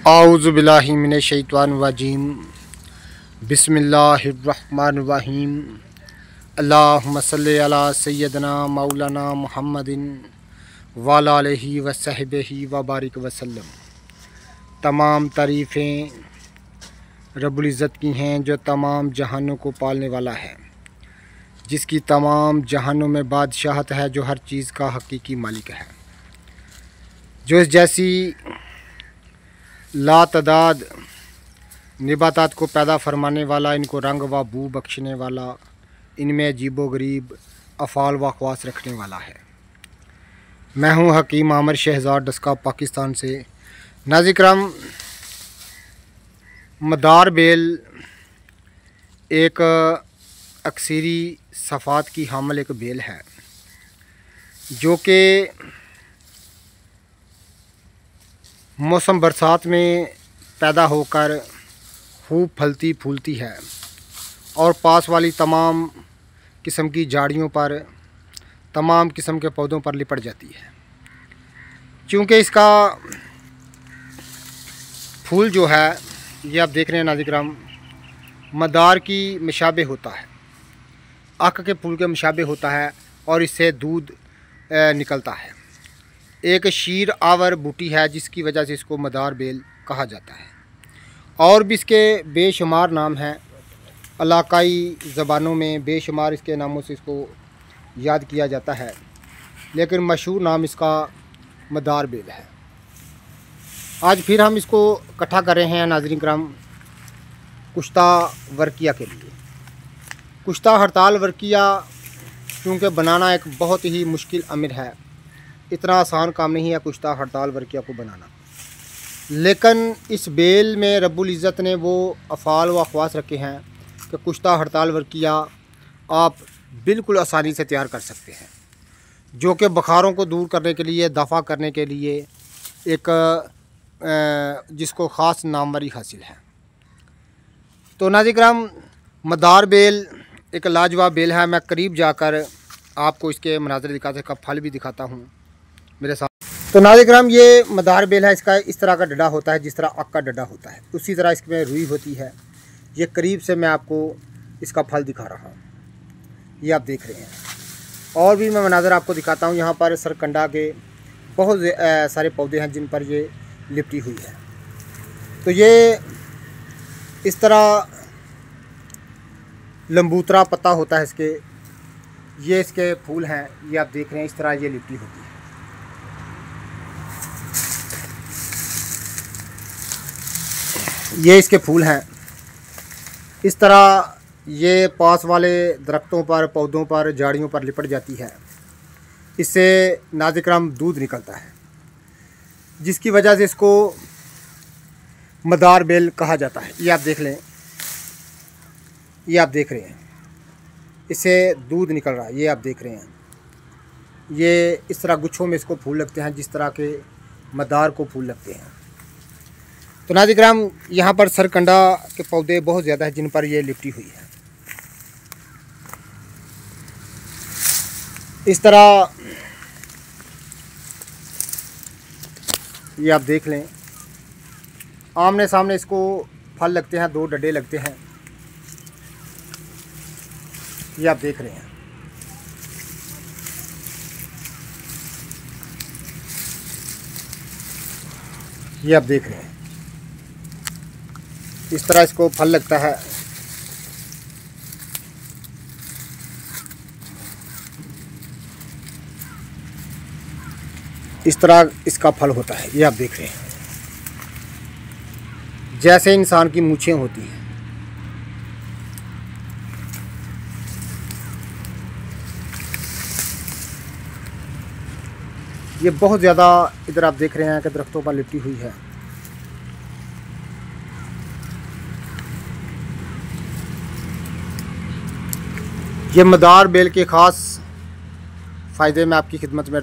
औज़ु बिल्लाहि मिनश शैतानिर रजीम। बिस्मिल्लाहिर्रहमानिर्रहीम। अल्लाहुम्मा सल्लि अला सय्यदना मौलाना मुहम्मदिन व अला आलिहि व सहबिही व बारिक वसल्लम। तमाम तारीफ़ें रब्बुल इज़्ज़त की हैं जो तमाम जहानों को पालने वाला है, जिसकी तमाम जहानों में बादशाहत है, जो हर चीज़ का हकीकी मालिक है, जो इस जैसी लातदाद निबातात को पैदा फरमाने वाला, इनको रंग व बू बख्शने वाला, इनमें अजीबो गरीब अफ़ाल व ख़वास रखने वाला है। मैं हूँ हकीम आमिर शहज़ाद डस्का, पाकिस्तान से। नाज़रीन किराम, मदार बेल एक अक्सरी सफ़ात की हामिल एक बेल है, जो कि मौसम बरसात में पैदा होकर खूब फलती फूलती है और पास वाली तमाम किस्म की झाड़ियों पर, तमाम किस्म के पौधों पर लिपट जाती है। चूँकि इसका फूल जो है, ये आप देख रहे हैं नाज़रीन किराम, मदार की मुशाबे होता है, आक के फूल के मुशाबे होता है और इससे दूध निकलता है। एक शीर आवर बूटी है, जिसकी वजह से इसको मदार बेल कहा जाता है। और भी इसके बेशुमार नाम हैं, इलाकाई ज़बानों में बेशुमार इसके नामों से इसको याद किया जाता है, लेकिन मशहूर नाम इसका मदार बेल है। आज फिर हम इसको इकट्ठा कर रहे हैं नाज़रीन किराम कुश्ता वर्किया के लिए। कुश्ता हड़ताल वर्किया चूँकि बनाना एक बहुत ही मुश्किल अमर है, इतना आसान काम नहीं है कुश्ता हड़ताल वर्किया को बनाना, लेकिन इस बेल में रब्बुल इज़्ज़त ने वो अफ़ाल व ख़वास रखे हैं कि कुश्ता हड़ताल वर्किया आप बिल्कुल आसानी से तैयार कर सकते हैं, जो कि बुखारों को दूर करने के लिए, दफ़ा करने के लिए एक जिसको ख़ास नामवरी हासिल है। तो नाज़रीन किराम, मदार बेल एक लाजवाब बेल है। मैं करीब जाकर आपको इसके मनाज़र दिखाते, का फल भी दिखाता हूँ मेरे साथ। तो नाज़रीन किराम, ये मदार बेल है, इसका इस तरह का डंडा होता है, जिस तरह आक का डंडा होता है, उसी तरह इसमें रुई होती है। ये करीब से मैं आपको इसका फल दिखा रहा हूँ, ये आप देख रहे हैं। और भी मैं मनाज़र आपको दिखाता हूँ। यहाँ पर सरकंडा के बहुत सारे पौधे हैं जिन पर ये लिपटी हुई है। तो ये इस तरह लंबूतरा पत्ता होता है इसके, ये इसके फूल हैं, ये आप देख रहे हैं, इस तरह ये लिपटी होती है। ये इसके फूल हैं, इस तरह ये पास वाले दरख्तों पर, पौधों पर, झाड़ियों पर लिपट जाती है। इससे नाज़रीन किराम दूध निकलता है, जिसकी वजह से इसको मदार बेल कहा जाता है। ये आप देख लें, ये आप देख रहे हैं, इससे दूध निकल रहा है, ये आप देख रहे हैं। ये इस तरह गुच्छों में इसको फूल लगते हैं, जिस तरह के मदार को फूल लगते हैं। तो नाज़रीन किराम, यहाँ पर सरकंडा के पौधे बहुत ज़्यादा हैं जिन पर ये लिपटी हुई है। इस तरह ये आप देख लें, आमने सामने इसको फल लगते हैं, दो डंडे लगते हैं, ये आप देख रहे हैं। ये आप देख रहे हैं, इस तरह इसको फल लगता है। इस तरह इसका फल होता है, ये आप देख रहे हैं, जैसे इंसान की मूंछें होती हैं। ये बहुत ज़्यादा इधर आप देख रहे हैं कि दरख्तों पर लिपटी हुई है। ये मदार बेल के ख़ास फ़ायदे मैं आपकी खिदमत में